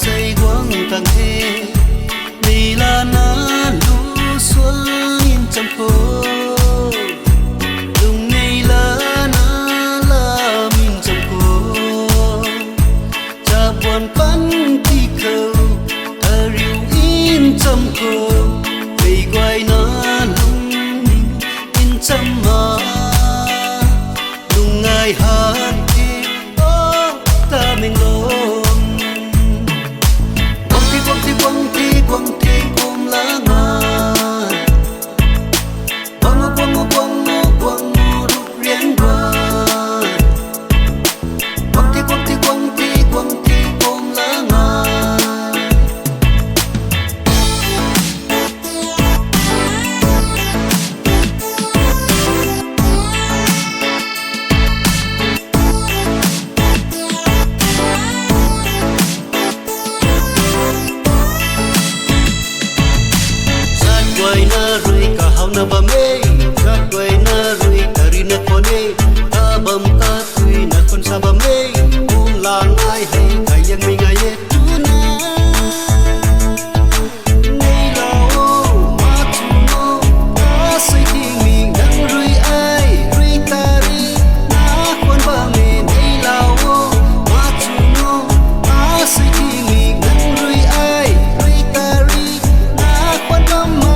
say quăng càng thế vì là na lu xuân in trong phố lùng ngày là na là mình trong phố cha buồn bắn thì khâu thơ riu in trong phố vì quay na lùng in trong mà lùng ngày hát ta mình lộn quăng thi ôm lá ngàn quăng rút riêng vàng quăng thi ôm lá ngàn quay na rui ka hau na ba me ka quay na rui kari na kone ta bam ta tui na kon sa ba me la ngai hai kai yang mi ngai e tu na nei lao ma tu no ta sai ting mi nang rui ai rui ta ri na kon ba me nei lao ma tu no ta sai ting mi nang rui ai rui ta ri na kon ba me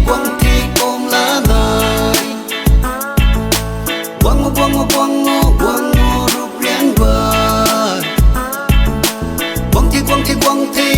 quăng thi ôm lá ngài quăng rút riêng vàng quăng thi